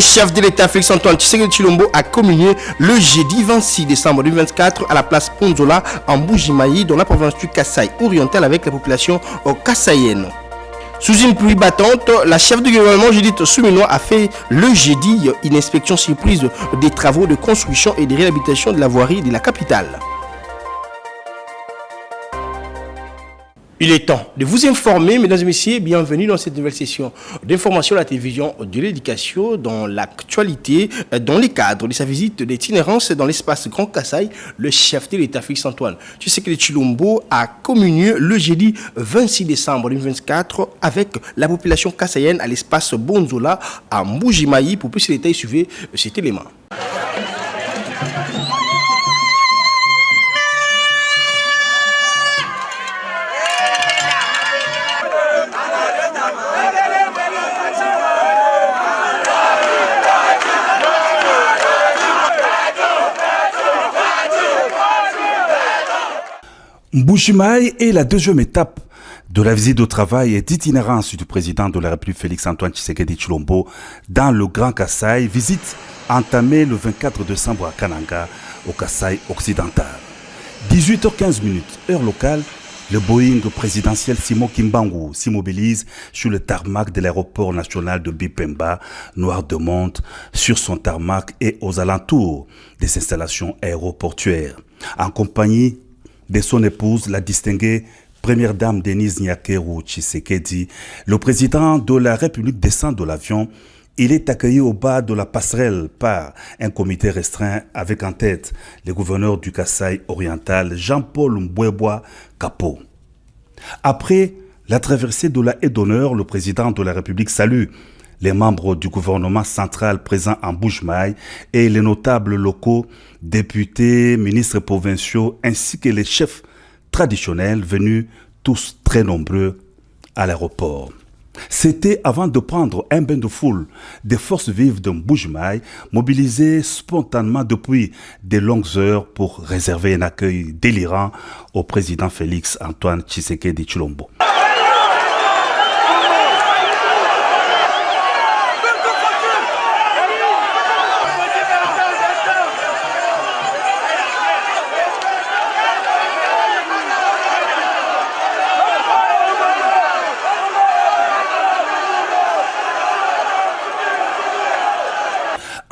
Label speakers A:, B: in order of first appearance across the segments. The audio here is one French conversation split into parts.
A: Le chef de l'État Félix-Antoine Tshisekedi Tshilombo a communié le jeudi 26 décembre 2024 à la place Ponzola en Mbuji-Mayi dans la province du Kasaï oriental avec la population kassaïenne. Sous une pluie battante, la chef du gouvernement Judith Suminwa a fait le jeudi une inspection surprise des travaux de construction et de réhabilitation de la voirie de la capitale. Il est temps de vous informer, mesdames et messieurs, bienvenue dans cette nouvelle session d'information à la télévision de l'éducation dans l'actualité, dans les cadres de sa visite d'itinérance dans l'espace Grand Kasaï. Le chef de l'État Félix-Antoine Tshisekedi Tshilombo a communié le jeudi 26 décembre 2024 avec la population kassaïenne à l'espace Bonzola à Mbuji-Mayi. Pour plus de détails, suivez cet élément.
B: Mbuji-Mayi est la deuxième étape de la visite au travail et d'itinérance du président de la République Félix-Antoine Tshisekedi Tshilombo dans le Grand Kasaï, visite entamée le 24 décembre à Kananga, au Kasaï occidental. 18h15, heure locale, le Boeing présidentiel Simon Kimbangu s'immobilise sur le tarmac de l'aéroport national de Bipemba, noir de monde, sur son tarmac et aux alentours des installations aéroportuaires, en compagnie de son épouse, la distinguée première dame Denise Nyakeru Tshisekedi. Le président de la République descend de l'avion. Il est accueilli au bas de la passerelle par un comité restreint avec en tête le gouverneur du Kasaï oriental, Jean-Paul Mbwebwa Kapo. Après la traversée de la haie d'honneur, le président de la République salue les membres du gouvernement central présents en Mbuji-Mayi et les notables locaux, députés, ministres provinciaux, ainsi que les chefs traditionnels venus, tous très nombreux, à l'aéroport. C'était avant de prendre un bain de foule des forces vives de Mbuji-Mayi, mobilisées spontanément depuis de longues heures pour réserver un accueil délirant au président Félix-Antoine Tshisekedi Tshilombo.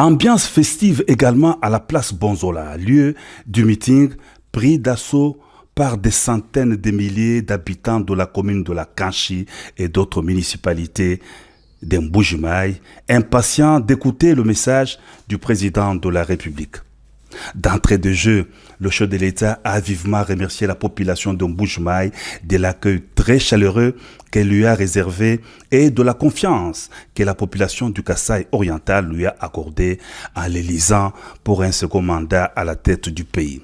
B: Ambiance festive également à la place Bonzola, lieu du meeting pris d'assaut par des centaines de milliers d'habitants de la commune de la Kanchi et d'autres municipalités de Mbuji-Mayi, impatients d'écouter le message du président de la République. D'entrée de jeu, le chef de l'État a vivement remercié la population de Mbuji-Mayi de l'accueil très chaleureux qu'elle lui a réservé et de la confiance que la population du Kasaï oriental lui a accordée en l'élisant pour un second mandat à la tête du pays.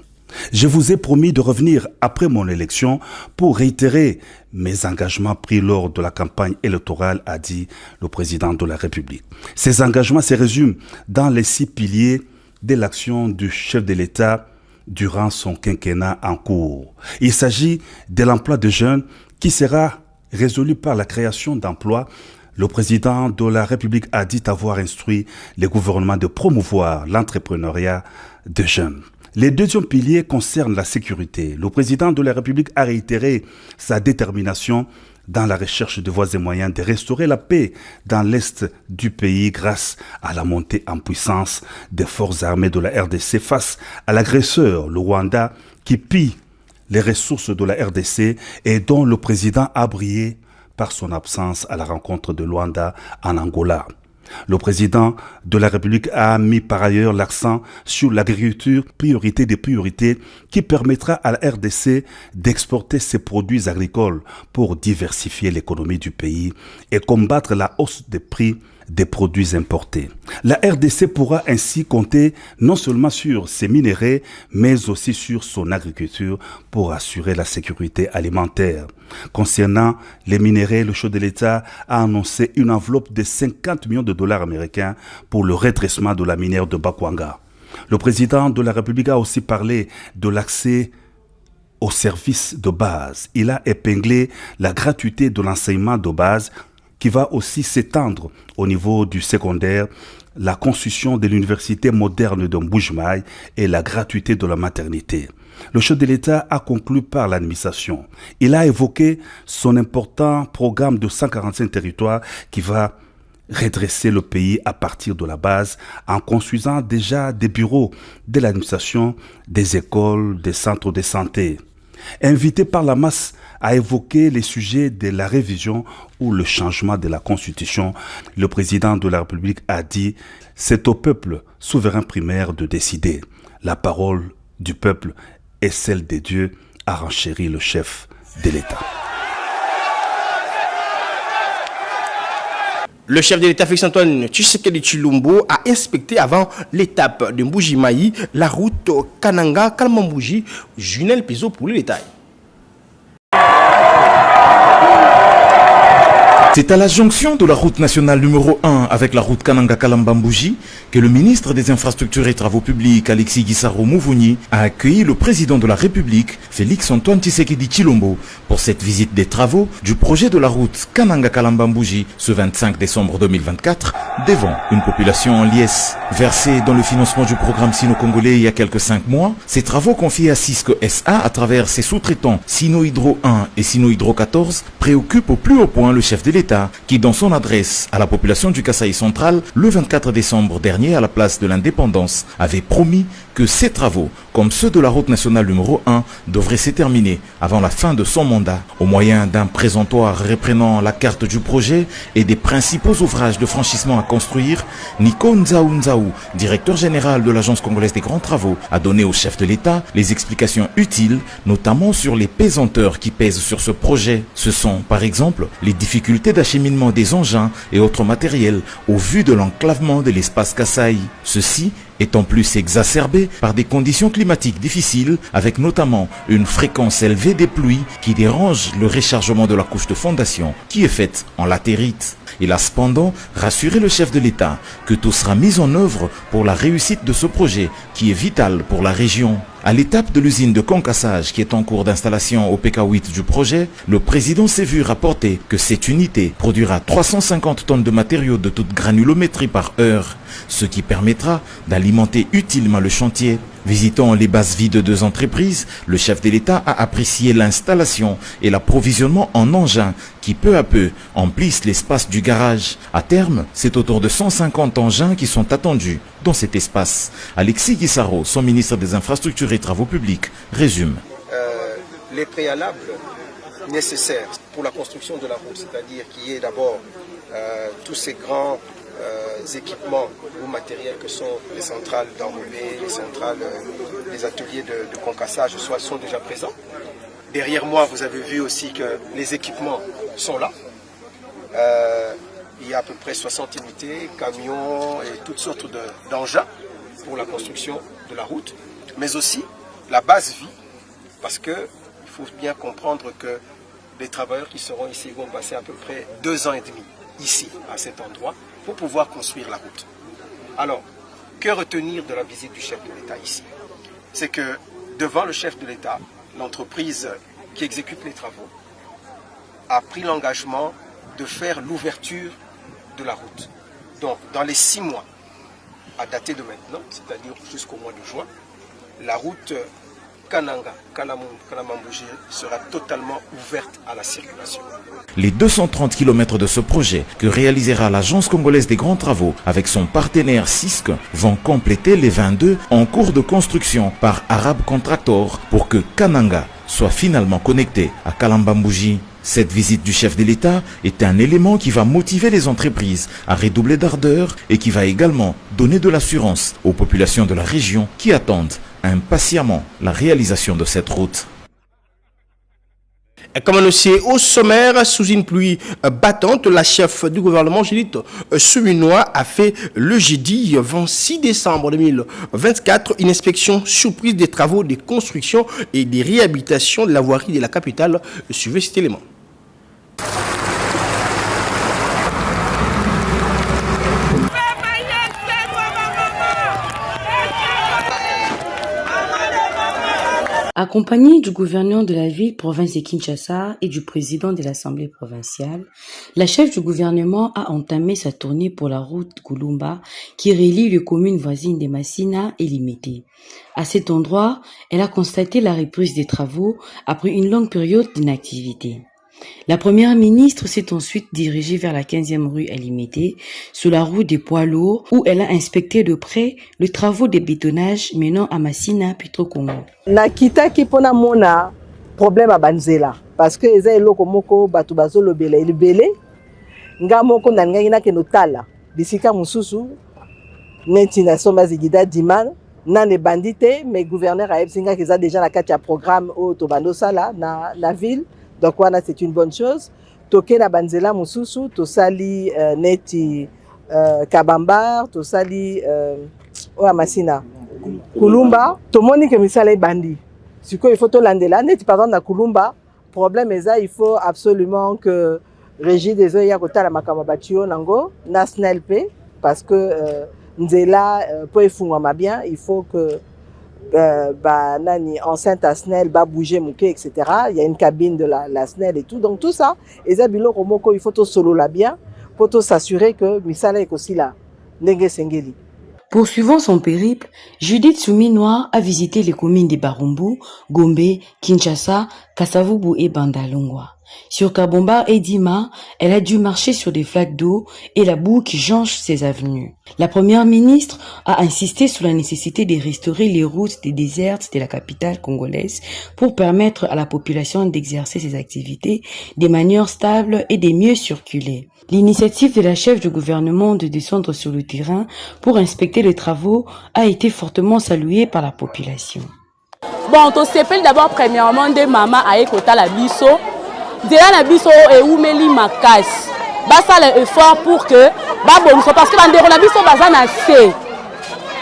B: Je vous ai promis de revenir après mon élection pour réitérer mes engagements pris lors de la campagne électorale, a dit le président de la République. Ces engagements se résument dans les 6 piliers de l'action du chef de l'État durant son quinquennat en cours. Il s'agit de l'emploi de jeunes qui sera résolu par la création d'emplois. Le président de la République a dit avoir instruit le gouvernement de promouvoir l'entrepreneuriat de jeunes. Les deuxième piliers concernent la sécurité. Le président de la République a réitéré sa détermination dans la recherche de voies et moyens de restaurer la paix dans l'est du pays grâce à la montée en puissance des forces armées de la RDC face à l'agresseur, le Rwanda, qui pille les ressources de la RDC et dont le président a brillé par son absence à la rencontre de Luanda en Angola. Le président de la République a mis par ailleurs l'accent sur l'agriculture, priorité des priorités, qui permettra à la RDC d'exporter ses produits agricoles pour diversifier l'économie du pays et combattre la hausse des prix des produits importés. La RDC pourra ainsi compter non seulement sur ses minéraux, mais aussi sur son agriculture pour assurer la sécurité alimentaire. Concernant les minéraux, le chef de l'État a annoncé une enveloppe de 50 millions de dollars américains pour le redressement de la minière de Bakwanga. Le président de la République a aussi parlé de l'accès aux services de base. Il a épinglé la gratuité de l'enseignement de base qui va aussi s'étendre au niveau du secondaire la construction de l'université moderne de Mbuji-Mayi et la gratuité de la maternité. Le chef de l'État a conclu par l'administration. Il a évoqué son important programme de 145 territoires qui va redresser le pays à partir de la base en construisant déjà des bureaux de l'administration, des écoles, des centres de santé. Invité par la masse à évoquer les sujets de la révision ou le changement de la Constitution, le président de la République a dit « C'est au peuple souverain primaire de décider. La parole du peuple est celle des dieux », a renchéri le chef de l'État.
A: Le chef de l'État Félix-Antoine Tshisekedi Tshilombo a inspecté avant l'étape de Mbuji-Mayi la route Kananga-Kalambambouji. Junel Piso pour les détails.
C: C'est à la jonction de la route nationale numéro 1 avec la route Kananga-Kalambambouji que le ministre des Infrastructures et Travaux Publics, Alexis Guissaro Mouvouni, a accueilli le président de la République, Félix-Antoine Tshisekedi Tshilombo, pour cette visite des travaux du projet de la route Kananga-Kalambambouji ce 25 décembre 2024, devant une population en liesse. Versée dans le financement du programme sino-congolais il y a quelques 5 mois, ces travaux confiés à Cisco SA à travers ses sous-traitants Sino Hydro 1 et Sino Hydro 14 préoccupent au plus haut point le chef de l'État qui, dans son adresse à la population du Kasaï central le 24 décembre dernier à la place de l'Indépendance, avait promis que ces travaux, comme ceux de la route nationale numéro 1, devraient se terminer avant la fin de son mandat, au moyen d'un présentoir reprenant la carte du projet et des principaux ouvrages de franchissement à construire. Nico Nzaou, directeur général de l'Agence congolaise des grands travaux, a donné au chef de l'État les explications utiles, notamment sur les pesanteurs qui pèsent sur ce projet. Ce sont, par exemple, les difficultés d'acheminement des engins et autres matériels au vu de l'enclavement de l'espace Kasaï. Ceci est en plus exacerbé par des conditions climatiques difficiles, avec notamment une fréquence élevée des pluies qui dérange le rechargement de la couche de fondation qui est faite en latérite. Il a cependant rassuré le chef de l'État que tout sera mis en œuvre pour la réussite de ce projet qui est vital pour la région. À l'étape de l'usine de concassage qui est en cours d'installation au PK8 du projet, le président s'est vu rapporter que cette unité produira 350 tonnes de matériaux de toute granulométrie par heure, ce qui permettra d'alimenter utilement le chantier. Visitant les bases vides de 2 entreprises, le chef de l'État a apprécié l'installation et l'approvisionnement en engins qui peu à peu emplissent l'espace du garage. À terme, c'est autour de 150 engins qui sont attendus dans cet espace. Alexis Guissaro, son ministre des Infrastructures et Travaux Publics, résume.
D: Les préalables nécessaires pour la construction de la route, c'est-à-dire qu'il y ait d'abord tous ces grands équipements ou matériels que sont les centrales d'enrobé, les centrales, les ateliers de concassage sont déjà présents. Derrière moi, vous avez vu aussi que les équipements sont là. Il y a à peu près 60 unités, camions et toutes sortes d'engins pour la construction de la route, mais aussi la base vie, parce qu'il faut bien comprendre que les travailleurs qui seront ici vont passer à peu près 2 ans et demi ici, à cet endroit, pour pouvoir construire la route. Alors, que retenir de la visite du chef de l'État ici? C'est que devant le chef de l'État, l'entreprise qui exécute les travaux a pris l'engagement de faire l'ouverture de la route. Donc, dans les 6 mois, à dater de maintenant, c'est-à-dire jusqu'au mois de juin, la route Kananga-Kalambambouji sera totalement ouverte à la circulation.
C: Les 230 km de ce projet que réalisera l'Agence congolaise des grands travaux avec son partenaire Cisco vont compléter les 22 en cours de construction par Arab Contractor pour que Kananga soit finalement connecté à Kalambambouji. Cette visite du chef de l'État est un élément qui va motiver les entreprises à redoubler d'ardeur et qui va également donner de l'assurance aux populations de la région qui attendent impatiemment la réalisation de cette route.
A: Comme annoncé au sommaire, sous une pluie battante, la chef du gouvernement, Judith Suminwa, a fait le jeudi 26 décembre 2024 une inspection surprise des travaux de construction et des réhabilitations de la voirie de la capitale. Suivez cet élément.
E: À Accompagné du gouverneur de la ville-province de Kinshasa et du président de l'Assemblée provinciale, la chef du gouvernement a entamé sa tournée pour la route Kulumba qui relie les communes voisines de Massina et Limete. À cet endroit, elle a constaté la reprise des travaux après une longue période d'inactivité. La première ministre s'est ensuite dirigée vers la 15e rue Limete, sur la route des poids lourds, où elle a inspecté de près les travaux de bétonnage menant à Massina Petro-Congo.
F: Nakita ki pona mona problème à banzela parce que eza eloko moko batu bazolo bele ilbele nga moko nanga ke notala bisika mususu neti na soma zigida diman nane bandité mais gouverneur a ebsinga qu'ils a déjà la carte programme au tobando sala na la ville. Donc voilà, c'est une bonne chose. Toke na banzela mususu to sali neti kabambar to sali o Masina Kulumba to moni ke misala bandi. Siko il faut to landela neti par exemple na Kulumba problème eza il faut absolument que régie des eaux ya kotala makama batio nango na SNELP parce que nzela po efungwa bien il faut que nani enceinte à SNEL va bouger mouké etc. Il y a une cabine de la SNEL et tout donc tout ça et zabilo romoko il faut tout solo la bien pour tout s'assurer que misala est aussi là ndenge sengeli.
E: Poursuivant son périple, Judith Souminois a visité les communes de Barumbu, Gombe, Kinshasa, Kasavubu et Bandalungwa. Sur Kabomba et Dima, elle a dû marcher sur des flaques d'eau et la boue qui jonche ses avenues. La première ministre a insisté sur la nécessité de restaurer les routes des désertes de la capitale congolaise pour permettre à la population d'exercer ses activités de manière stable et de mieux circuler. L'initiative de la chef du gouvernement de descendre sur le terrain pour inspecter les travaux a été fortement saluée par la population.
G: Bon, on s'appelle d'abord premièrement des mamans à écouter la biso. Déjà la biso et oumeli makas. Basa l'effort pour que bon parce que dans la biso bazana c'est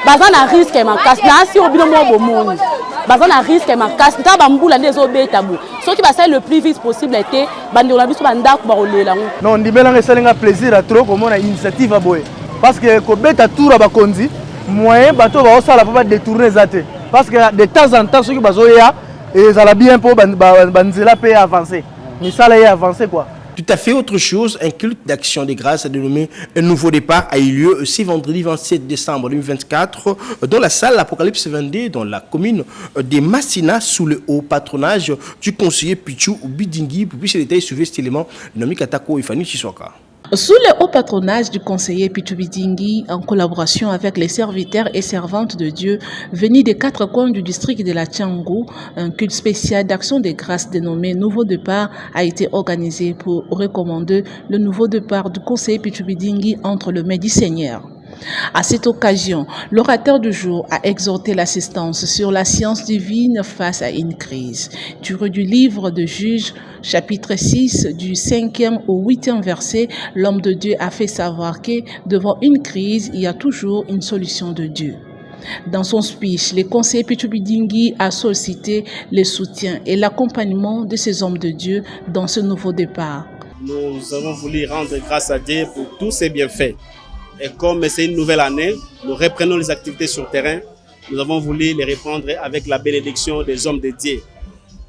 G: bazana risque makas na si obino mo bomoni. Bazana risque makas ta bambula des obetabu. Ce qui va faire le plus vite possible était bande la biso banda ko barolela.
H: Non, ndibela ngesalenga plaisir à trop comme on a initiative à boye. Parce que ko beta tour ba konzi moyen bato ba osala pa détourner zate. Parce que de temps en temps ceux qui bazoya et ça la bien pour banzela peut avancer. Mais ça là est avancé quoi.
A: Tout à fait autre chose, un culte d'action de grâce dénommé Un Nouveau Départ a eu lieu ce vendredi 27 décembre 2024 dans la salle Apocalypse 22 dans la commune de Massina sous le haut patronage du conseiller Pichou Bidingi. Pour plus de détails, suivez cet élément nommé Katako Ifani Chiswaka.
I: Sous le haut patronage du conseiller Pichubidingi, en collaboration avec les serviteurs et servantes de Dieu venus des 4 coins du district de la Tchangou, un culte spécial d'action de grâce dénommé Nouveau Départ a été organisé pour recommander le nouveau départ du conseiller Pichubidingi entre les mains du Seigneur. À cette occasion, l'orateur du jour a exhorté l'assistance sur la science divine face à une crise. Tiré du livre de Juges, chapitre 6, du 5e au 8e verset, l'homme de Dieu a fait savoir que devant une crise, il y a toujours une solution de Dieu. Dans son speech, le conseiller Pichubidingi a sollicité le soutien et l'accompagnement de ces hommes de Dieu dans ce nouveau départ.
J: Nous avons voulu rendre grâce à Dieu pour tous ses bienfaits. Et comme c'est une nouvelle année, nous reprenons les activités sur terrain. Nous avons voulu les reprendre avec la bénédiction des hommes de Dieu.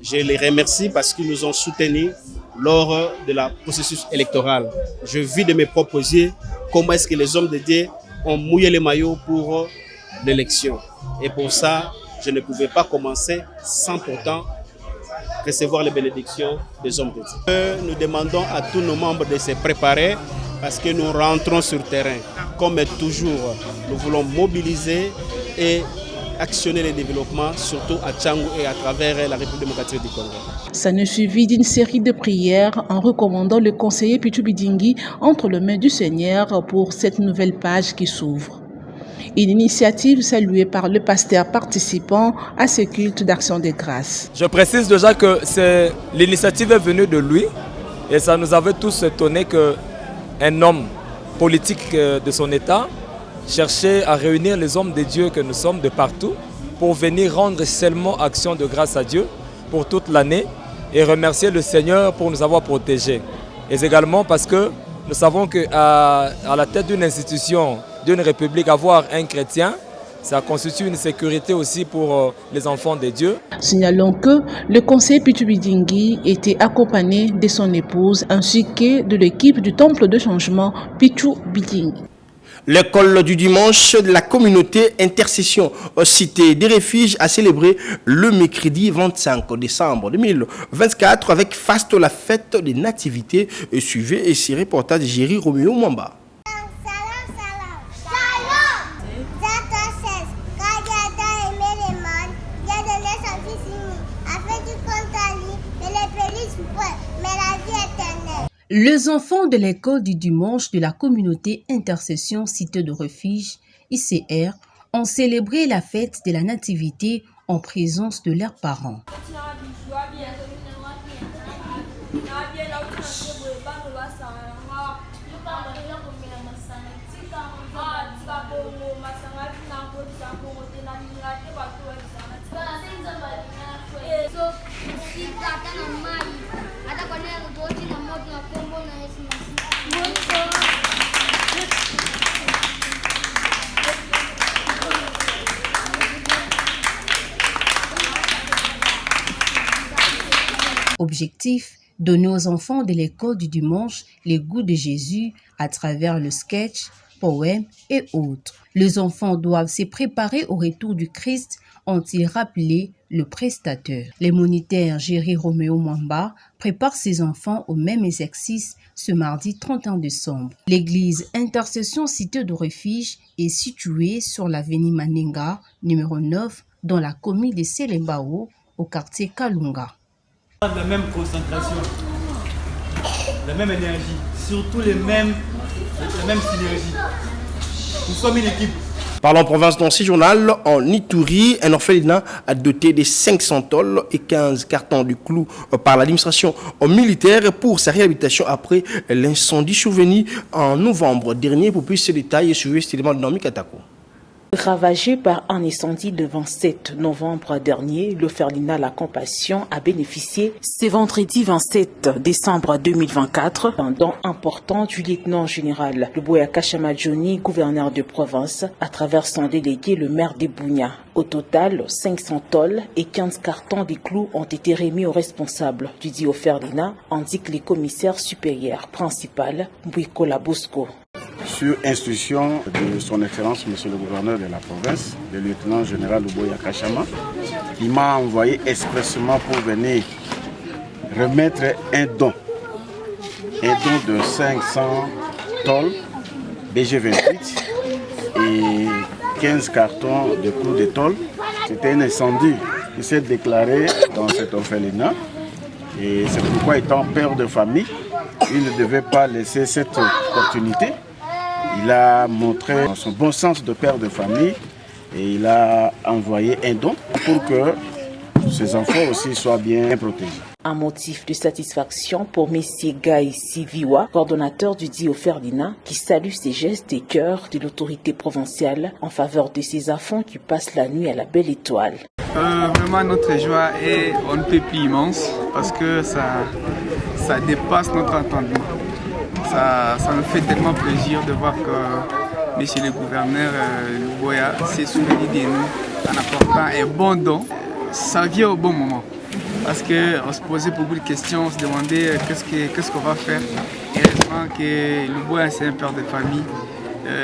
J: Je les remercie parce qu'ils nous ont soutenus lors de la processus électoral. Je vis de mes propres yeux comment est-ce que les hommes de Dieu ont mouillé les maillots pour l'élection. Et pour ça, je ne pouvais pas commencer sans pourtant recevoir les bénédictions des hommes de Dieu. Nous demandons à tous nos membres de se préparer parce que nous rentrons sur terrain. Comme toujours, nous voulons mobiliser et actionner les développements, surtout à Tchangou et à travers la République démocratique du Congo.
I: Ça nous suivit d'une série de prières en recommandant le conseiller Pichubidingi entre les mains du Seigneur pour cette nouvelle page qui s'ouvre. Une initiative saluée par le pasteur participant à ce culte d'action de grâce.
K: Je précise déjà que l'initiative est venue de lui et ça nous avait tous étonnés qu'un homme politique de son État cherchait à réunir les hommes de Dieu que nous sommes de partout pour venir rendre seulement action de grâce à Dieu pour toute l'année et remercier le Seigneur pour nous avoir protégés. Et également parce que nous savons qu'à la tête d'une institution, d'une république, avoir un chrétien, Ça constitue une sécurité aussi pour les enfants de Dieu.
I: Signalons que le conseiller Pichu Bidingui était accompagné de son épouse ainsi que de l'équipe du Temple de Changement Pichu Bidingui.
A: L'école du dimanche de la communauté Intercession Cité des Refuges a célébré le mercredi 25 décembre 2024 avec faste la fête des nativités. Suivez ces reportages de Jerry Roméo Mwamba.
E: Les enfants de l'école du dimanche de la communauté Intercession Cité de Refuge, ICR, ont célébré la fête de la nativité en présence de leurs parents. Objectif, donner aux enfants de l'école du dimanche les goûts de Jésus à travers le sketch, poèmes et autres. Les enfants doivent se préparer au retour du Christ, ont-ils rappelé le prestateur. Les monitaires Jerry Roméo Mwamba préparent ses enfants au même exercice ce mardi 31 décembre. L'église Intercession Cité de Refuge est située sur l'avenue Maninga, numéro 9, dans la commune de Selembao, au quartier Kalunga.
L: La même concentration, la même énergie, surtout la même synergie. Nous sommes une équipe.
A: Parlons en province dans ce journal, en Ituri, un orphelinat a doté de 500 tôles et 15 cartons de clous par l'administration militaire pour sa réhabilitation après l'incendie survenu en novembre dernier. Pour plus de détails, suivez cet élément de Naomi Katako.
M: Ravagé par un incendie le 27 novembre dernier, l'orphelinat La Compassion a bénéficié ce vendredi 27 décembre 2024 d'un don important du lieutenant-général Luboya Kashama Johnny, gouverneur de province, à travers son délégué le maire de Bunia. Au total, 500 tôles et 15 cartons de clous ont été remis aux responsables du dit orphelinat, indique le commissaire supérieur principal, Mbouikola Bosco.
N: Sur instruction de son Excellence, Monsieur le gouverneur de la province, le lieutenant-général Luboya Kashama, il m'a envoyé expressément pour venir remettre un don de 500 tôles BG28 et 15 cartons de clous de tôle. C'était un incendie qui s'est déclaré dans cet orphelinat et c'est pourquoi, étant père de famille, il ne devait pas laisser cette opportunité. Il a montré son bon sens de père de famille et il a envoyé un don pour que ses enfants aussi soient bien protégés.
M: Un motif de satisfaction pour M. Gaï Siviwa, coordonnateur du dit orphelinat, qui salue ces gestes et cœurs de l'autorité provinciale en faveur de ces enfants qui passent la nuit à la belle étoile.
O: Vraiment, notre joie est on ne peut plus immense parce que ça dépasse notre entendement. Ça nous fait tellement plaisir de voir que M. le gouverneur Luboya s'est souvenu de nous en apportant un bon don. Ça vient au bon moment. Parce qu'on se posait beaucoup de questions, on se demandait qu'est-ce qu'on va faire. Et heureusement que Luboya, c'est un père de famille.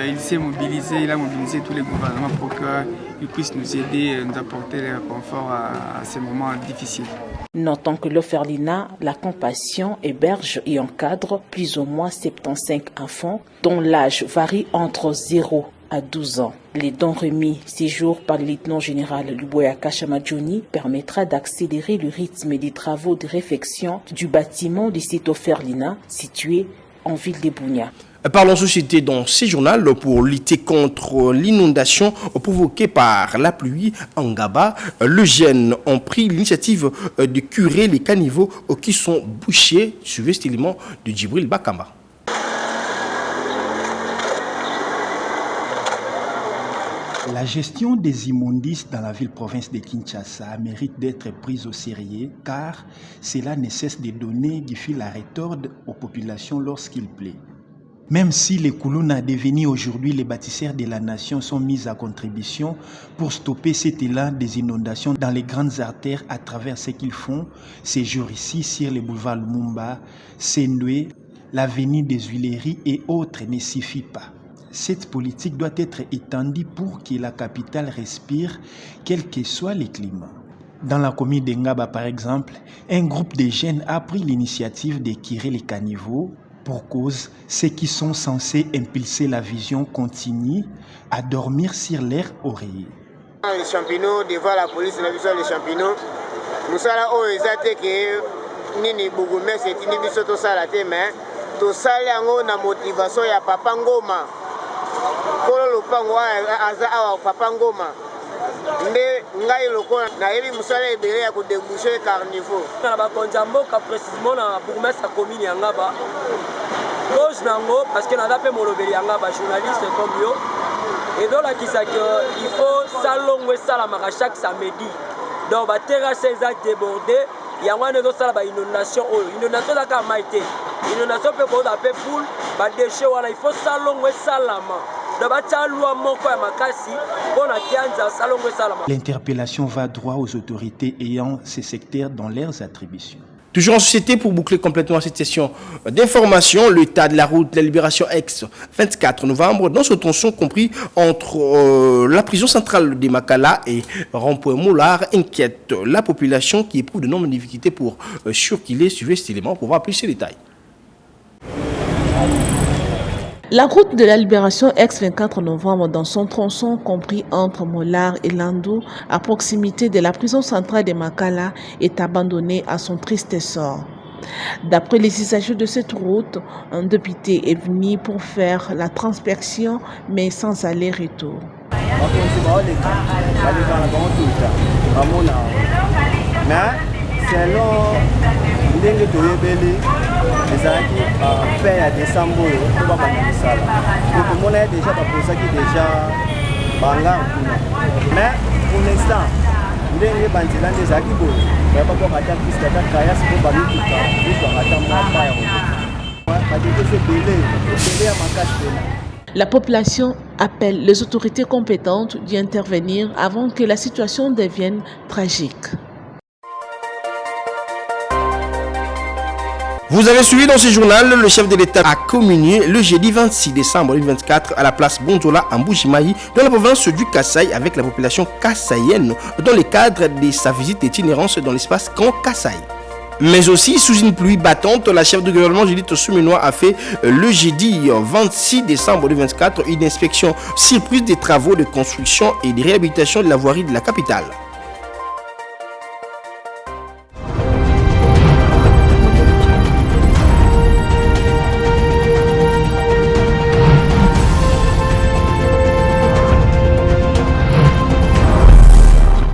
O: Il s'est mobilisé, il a mobilisé tous les gouvernements pour qu'ils puissent nous aider, nous apporter le confort à ces moments difficiles.
M: Notons que l'orphelinat La Compassion héberge et encadre plus ou moins 75 enfants dont l'âge varie entre 0 à 12 ans. Les dons remis ces jours par le lieutenant-général Luboya Kashama Johnny permettra d'accélérer le rythme des travaux de réfection du bâtiment de cet orphelinat situé en ville de Bunia.
A: Parlons société dans ce journal pour lutter contre l'inondation provoquée par la pluie en Gaba. Les jeunes ont pris l'initiative de curer les caniveaux qui sont bouchés. Suivez cet élément de Djibril Bakamba.
P: La gestion des immondices dans la ville-province de Kinshasa mérite d'être prise au sérieux car cela ne cesse de donner du fil à retordre aux populations lorsqu'il pleut. Même si les Koulouna, devenus aujourd'hui les bâtisseurs de la nation, sont mis à contribution pour stopper cet élan des inondations dans les grandes artères à travers ce qu'ils font ces jours ici sur les boulevards Lumumba, Sendwe, l'avenue des Huileries et autres ne suffit pas. Cette politique doit être étendue pour que la capitale respire, quel que soit le climat. Dans la commune de Ngaba, par exemple, un groupe de jeunes a pris l'initiative de tirer les caniveaux. Pour cause, ceux qui sont censés impulser la vision continuent à dormir sur leur oreiller.
Q: Les champignons, devant la police, les champignons, nous sommes que Nini Bougoumé, c'est une émission de salaté, mais tout ça, la motivation, il y a Papa Ngoma. Kolo Lupango, Papa Ngoma. Mais ngai lokola na yebi musala ebele ya ko déboucher carnivore na ba konjamboka précisément na bourgmestre commune ya Ngaba cause nango parce que na dape molobeli ya Ngaba journaliste comme yo et donc la kisa que il faut salongwe sala maka chaque samedi donc ba terrasse za débordé ya ngwana do sala ba inondation da ka maité inondation pe ko da pe full ba déchet wala il faut salongwe salama.
P: L'interpellation va droit aux autorités ayant ces secteurs dans leurs attributions.
A: Toujours en société, pour boucler complètement cette session d'information, l'état de la route de la Libération Ex 24 novembre, dans ce tension compris entre la prison centrale de Makala et Rond-Point Moulard, inquiète la population qui éprouve de nombreuses difficultés pour circuler. Suivez cet élément pour voir plus ces détails.
I: La route de la Libération ex-24 novembre dans son tronçon compris entre Mollard et Landou, à proximité de la prison centrale de Makala, est abandonnée à son triste sort. D'après les usagers de cette route, un député est venu pour faire la transperction, mais sans aller-retour.
R: ezalaki fin ya décembre oyo po babanda misala okomona ye déjà baposaki déjà bangar kuna mais pour l'instant ndenge banzela nde ezalaki boye bayabako ata piske ata kayasi po bamituka bizwaka ata mwapa ya badekesi ebele ya makasi pena.
I: La population appelle les autorités compétentes d'y intervenir avant que la situation devienne tragique.
A: Vous avez suivi dans ce journal, le chef de l'État a communié le jeudi 26 décembre 2024 à la place Bonzola en Mbujimayi, dans la province du Kasaï, avec la population kassaïenne, dans le cadre de sa visite d'itinérance dans l'espace Grand Kasaï. Mais aussi, sous une pluie battante, la chef de gouvernement Judith Souminois a fait le jeudi 26 décembre 2024 une inspection surprise des travaux de construction et de réhabilitation de la voirie de la capitale.